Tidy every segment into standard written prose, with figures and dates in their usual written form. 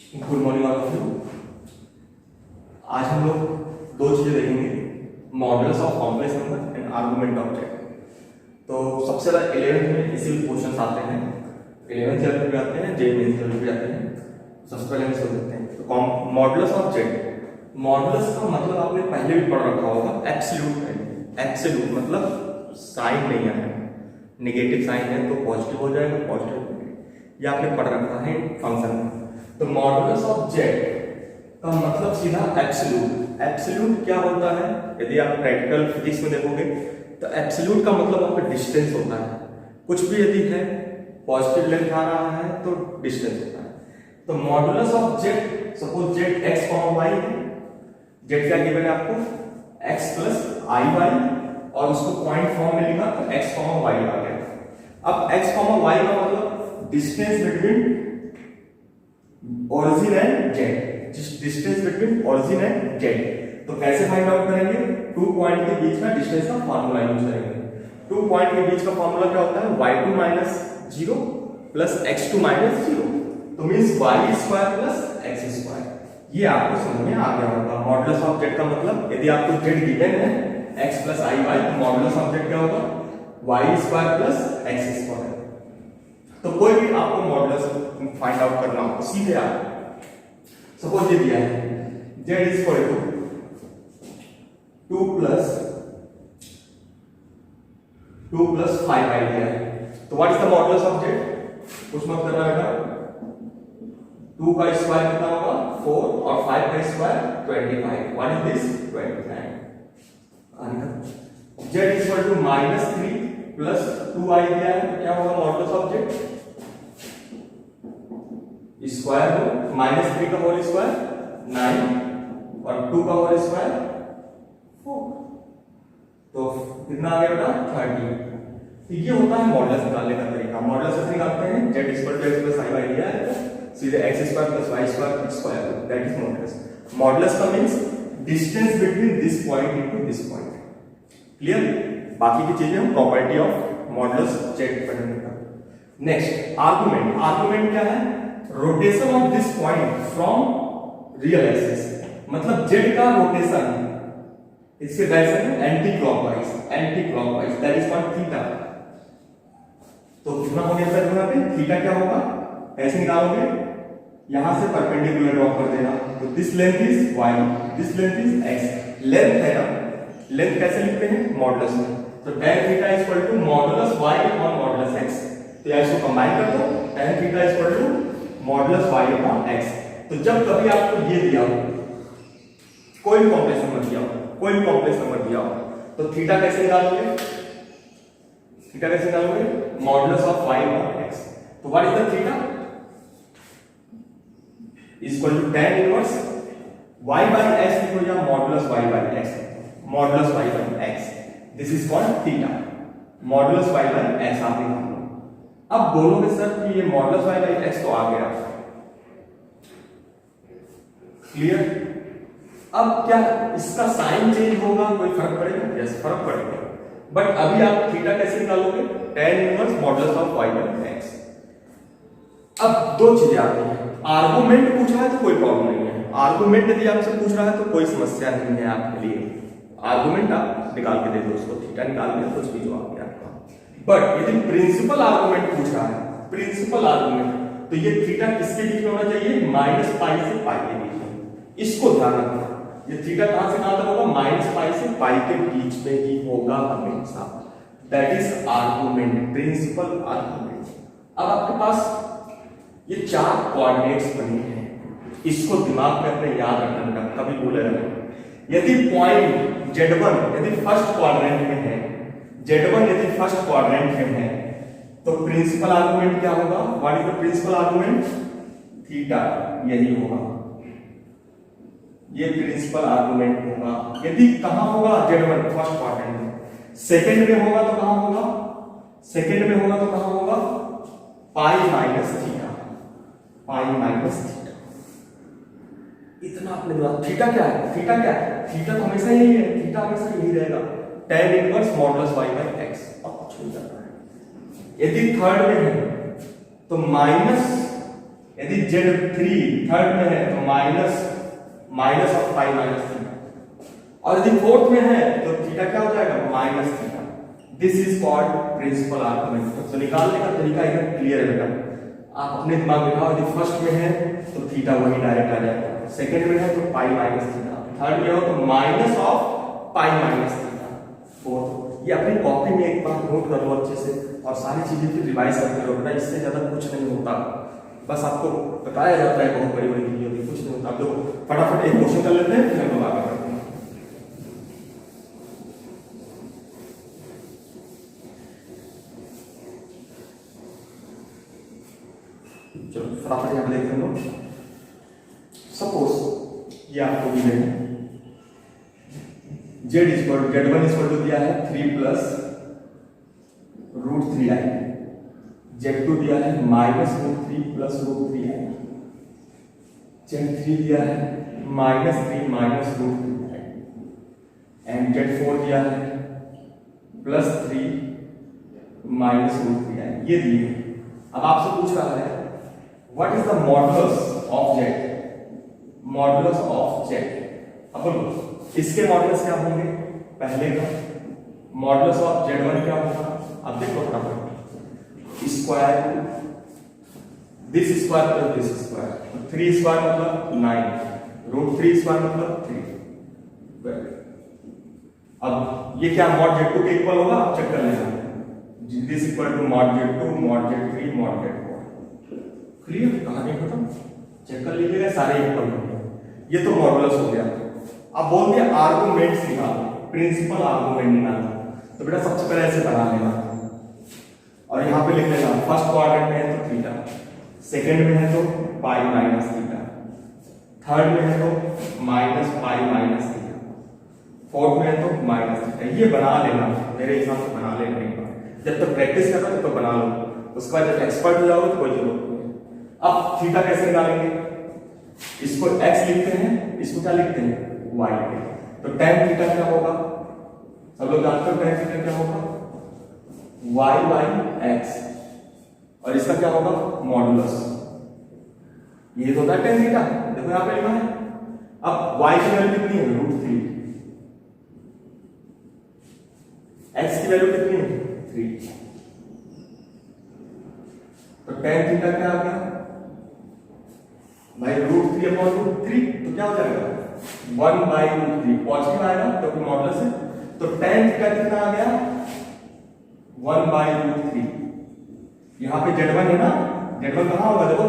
Good morning all of you. आज हम लोग दो चीजें देखेंगे, models of complex number and argument of Z. तो सबसे ज्यादा 11th में इसी क्वेश्चंस आते हैं, 11th लेवल पे आते हैं, जेड मेंस लेवल पे आते हैं। सबसे पहले हम इसको देखते हैं। तो मॉडल्स ऑफ जेड, मॉडल्स का मतलब आपने पहले भी पढ़ रखा होगा, एब्सोल्यूट है। एब्सोल्यूट मतलब साइन नहीं है, नेगेटिव साइन है तो पॉजिटिव हो जाएगा, पॉजिटिव ये आपने पढ़ रखा है फंक्शन में। तो मॉडुलस ऑफ जेड का मतलब सीधा एब्सोल्यूट। एब्सोल्यूट क्या होता है, यदि आप प्रैक्टिकल फिजिक्स में देखोगे तो एब्सोल्यूट का मतलब आपका डिस्टेंस होता है। कुछ भी यदि है पॉजिटिव लेंथ आ रहा है तो डिस्टेंस होता है। तो modulus of z, suppose z x comma y है, जेड क्या गिवन है आपको एक्स प्लस आई वाई, और उसको पॉइंट फॉर्म में लिखा तो एक्स कॉमा वाई आ गया। अब एक्स कॉमा वाई का मतलब distance between origin and Z, distance between origin and Z. तो कैसे फाइंड आउट करेंगे, 2 पॉइंट के बीच का डिस्टेंस का फार्मूला यूज करेंगे। 2 पॉइंट के बीच का फार्मूला क्या होता है, y2 minus 0 plus x2 minus 0, तो means y square plus x square. ये आपको समझ में आ गया होगा। मॉडुलस ऑफ जेड का मतलब यदि आपको जेड गिवन है x प्लस आई वाई, तो मॉडुलस ऑफ जेड क्या होगा y square plus x square. तो कोई भी आपको मॉडुलस फाइंड आउट करना हो, सीधे आप सपोज ये दिया है z is equal to 2 plus 5i दिया है। तो what is the modulus of z, कुछ मत करना बेटा, 2 का स्क्वायर कितना होगा 4 और 5 का square 25। What is this 29। z is equal to -3 plus 2i दिया है, तो क्या होगा मॉडुलस ऑफ z, स्क्वायर हो -3 का होल स्क्वायर 9 और 2 का होल स्क्वायर 4, तो कितना आ गया बेटा 30। तो ये होता है मॉडुलस निकालने का तरीका। मॉडुलस ऐसे निकालते हैं, z equal to x plus i y दिया है तो सीधे x square plus y square square, that is modulus. Modulus का means distance between this point into this point. Clear. बाकी की चीजें हम प्रॉपर्टी ऑफ मॉडुलस चेक करेंगे। Next argument. आर्गुमेंट क्या है, rotation of this point from real axis, मतलब z का रोटेशन इसके डायरेक्शन में anti clockwise, that is called theta. तो कितना हो गया सर यहाँ पे, थीटा क्या होगा, ऐसे निकालोगे, यहां से परपेंडिकुलर ड्रॉ कर देना, तो this length is y, this length is x। Length है ना, लेंथ कैसे लिखते हैं मॉडुलस में, तो tan theta is equal to modulus y upon modulus x। तो यार इसको कंबाइन कर दो, tan theta is equal to modulus y upon x। तो जब कभी आपको ये दिया हो, कोई भी कॉम्प्लेक्स नंबर दिया हो, कोई भी कॉम्प्लेक्स नंबर दिया हो, तो थीटा कैसे निकालोगे, थीटा कैसे निकालोगे, modulus of y upon x। तो what is the theta is equal to tan inverse y by x लिखो या modulus y by x, modulus y by x, this is called theta, modulus y by x आप निकालो। अब बोलोगे sir कि ये modulus y by x तो आ गया, क्लियर। अब क्या इसका साइन चेंज होगा, कोई फर्क पड़ेगा, यस फर्क पड़ेगा, बट अभी आप थीटा कैसे निकालोगे, tan inverse modulus of y by x। अब दो चीजें आती हैं, आर्गुमेंट पूछ रहा है तो कोई प्रॉब्लम नहीं है, आर्गुमेंट यदि आपसे पूछ रहा है तो कोई समस्या नहीं है आपके लिए, आर्गुमेंट आप निकाल के दे दो उसको, थीटा निकाल के कुछ भी जो आ गया आपका। बट यदि प्रिंसिपल आर्गुमेंट पूछ रहा है, प्रिंसिपल आर्गुमेंट, तो ये थीटा किसके बीच में होना चाहिए, -π से π के बीच में। इसको ध्यान रखना, ये थीटा कहां से कहां तक होगा, -π से π के बीच में ही होगा हमेशा, that is argument, principal argument. अब आपके पास ये 4 कोऑर्डिनेट्स बने हैं, इसको दिमाग में अपने याद रखना, कभी भूले रहना। यदि पॉइंट Z1 यदि फर्स्ट क्वाड्रेंट में है, Z1 यदि फर्स्ट क्वाड्रेंट में है, तो प्रिंसिपल आर्गुमेंट क्या होगा, what is the principal argument, theta, यही होगा, ये प्रिंसिपल आर्गुमेंट होगा। यदि कहां होगा, Z1 फर्स्ट क्वाड्रेंट में, सेकंड में होगा तो कहां होगा, सेकंड में होगा तो कहां होगा, pi minus theta, pi minus theta. इतना आपने दिमाग, थीटा क्या है, थीटा क्या है, थीटा तो हमेशा यही है, थीटा हमेशा यही रहेगा, tan inverse modulus y by x, अब कुछ नहीं करना है। यदि थर्ड में है तो माइनस यदि Z3 थर्ड में है तो minus of pi minus theta, और यदि फोर्थ में है तो थीटा क्या हो जाएगा minus theta. This is called principal argument. तो निकालने का तरीका एकदम क्लियर है बेटा, आप अपने दिमाग में रखो, यदि फर्स्ट में है तो थीटा वही डायरेक्ट आ जाएगा, सेकंड में है तो पाई माइनस थीटा, थर्ड में हो तो minus of pi minus theta, fourth. ये अपनी कॉपी में एक बार नोट कर लो अच्छे से और सारी चीजें फिर रिवाइज करते रहो बेटा, इससे ज्यादा कुछ नहीं होता, बस आपको बताया जाता है बहुत बड़ी बड़ी चीजें, कुछ नहीं होता। आप देखो फटाफट एक क्वेश्चन कर लेते हैं फिर हम लोग आगे बढ़ते हैं। चलो फटाफट यहाँ देखते हैं लोग। सपोज ये आपको दिया है Z1 इक्वल टू दिया है 3 प्लस √3i, Z2 दिया है -√3 प्लस √3i, Z3 दिया है -3 माइनस √3i, एंड Z4 दिया है +3 माइनस √3i। ये दिए। अब आपसे पूछ रहा है what is the modulus of Z, modulus of Z। अब बोलो इसके मॉडुलस क्या होंगे, पहले का मॉडुलस ऑफ Z1 क्या होगा, अब देखो फटाफट, square this square plus this square, 3 square मतलब 9, √3 स्क्वायर मतलब 3। अब ये क्या मॉड Z2 के इक्वल होगा, चेक कर लेना, this equal to mod Z2 mod Z3 mod Z4। Clear, कहानी खत्म, चेक कर लीजिएगा सारे इक्वल होंगे। ये तो मॉडुलस हो गया। अब बोल दिया आर्गुमेंट्स निकालो, प्रिंसिपल आर्गुमेंट निकालना, तो बेटा सबसे पहले ऐसे बना लेना और यहाँ पे लिख लेना, फर्स्ट क्वाड्रेंट में है तो थीटा, सेकंड में है तो पाई माइनस थीटा, थर्ड में है तो minus pi minus theta, fourth में है तो माइनस थीटा। ये बना लेना, मेरे हिसाब से बना लेना एक बार, जब तक प्रैक्टिस करना तब तो बना लो, उसके बाद जब एक्सपर्ट हो जाओगे तो कोई जरूरत नहीं। अब थीटा कैसे निकालेंगे, इसको x लिखते हैं, इसको क्या लिखते हैं y। तो tan थीटा क्या होगा, सब लोग जानते हो tan थीटा क्या होगा, y बाई x, और इसका क्या होगा मॉडुलस, ये तो होता है tan थीटा, देखो यहां पे लिखा है। अब y की वैल्यू कितनी है √3, x की वैल्यू कितनी है 3, तो tan थीटा क्या आ गया भाई √3/√3, तो क्या हो जाएगा 1/√3, पॉजिटिव आएगा क्योंकि मॉडुलस है, तो tan थीटा कितना आ गया 1/√3। यहाँ पे Z1 है ना, Z1 कहाँ होगा, देखो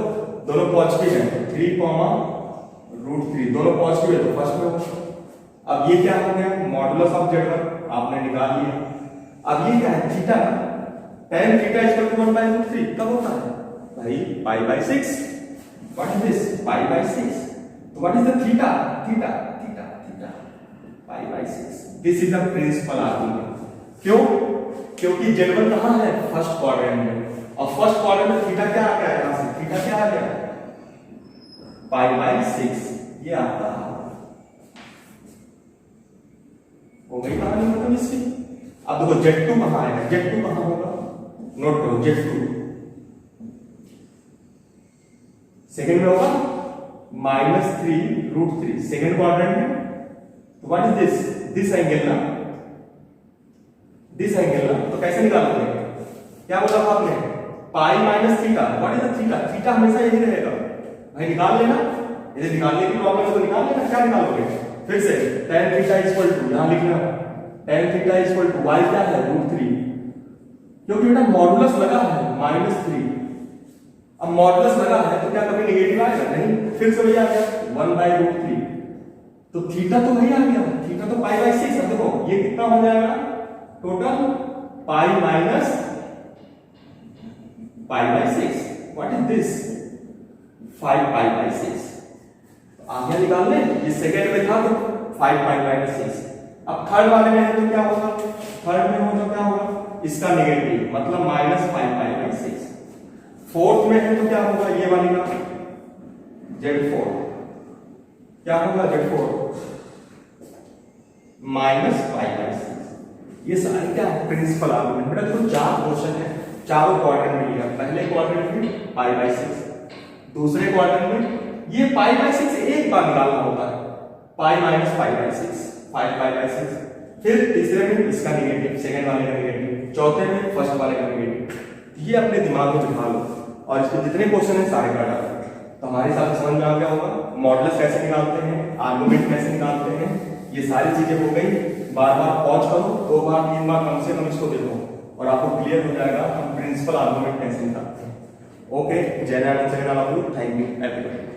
दोनों पॉजिटिव है, 3, √3 दोनों पॉजिटिव है तो फर्स्ट में होगा। अब ये क्या हो गया मॉडुलस ऑफ Z1 आपने निकाल लिया। अब ये क्या है theta, tan theta equal to 1/√3 कब होता है भाई पाई/6। What is this? Pi/6. So what is the theta? Theta pi/6. This is the principal argument. क्यों? क्योंकि Z1 कहाँ है फर्स्ट क्वाड्रेंट में, और फर्स्ट क्वाड्रेंट में थीटा क्या आ गया, यहाँ से थीटा क्या आ गया पाई/6, ये आता है। हो गई कहानी मतलब इसकी। अब देखो Z2 कहाँ आएगा, Z2 कहाँ होगा, नोट करो Z2 सेकेंड में होगा -3 √3 सेकेंड क्वाड्रेंट में। तो व्हाट इज दिस एंगल ना, दिस एंगल ना, तो कैसे निकालोगे, क्या बोला था आपने pi minus theta. What is the theta, theta हमेशा यही रहेगा भाई, निकाल लेना, यदि निकालने की प्रॉब्लम है तो निकाल लेना। क्या निकालोगे फिर से tan थीटा इक्वल टू, यहां लिखना tan theta equal to y क्या है √3, क्योंकि बेटा मॉडुलस लगा है -3। अब मॉडुलस लगा है तो क्या कभी नेगेटिव आएगा नहीं, फिर से वही आ गया 1/√3, तो थीटा तो वही आ गया, थीटा तो पाई/6। अब देखो ये कितना हो जाएगा total pi minus pi. What is this 5 pi. आगे निकाल ले, ये सेकंड में था तो 5 पाई/6। अब थर्ड वाले में है तो क्या होगा, थर्ड में हो तो क्या होगा इसका नेगेटिव मतलब -5 पाई/6। फोर्थ में है तो क्या होगा ये वाली का Z4, क्या होगा Z4 -5/6। ये सारे क्या है प्रिंसिपल आर्गुमेंट। बेटा देखो 4 क्वेश्चन है, चारों क्वाड्रेंट में लिया, पहले क्वाड्रेंट में पाई/6, दूसरे क्वाड्रेंट में ये पाई बाय 6 एक बार निकालना होता है, pi minus pi by 6, 5 pi by 6। फिर तीसरे में इसका निगेटिव, सेकंड वाले का निगेटिव, चौथे में फर्स्ट वाले का निगेटिव। ये अपने दिमाग में बिठा लो और इसके जितने क्वेश्चन है सारे कर डालो। तो हमारे साथ समझ में आ गया होगा मॉडुलस कैसे निकालते हैं, आर्गुमेंट कैसे निकालते हैं, ये सारी चीजें हो गई। बार बार पॉज करो, 2 बार 3 बार कम से कम इसको देखो और आपको क्लियर हो जाएगा हम प्रिंसिपल आर्गुमेंट कैसे निकालते हैं। ओके, जय नारायण, थैंक यू एवरीवन।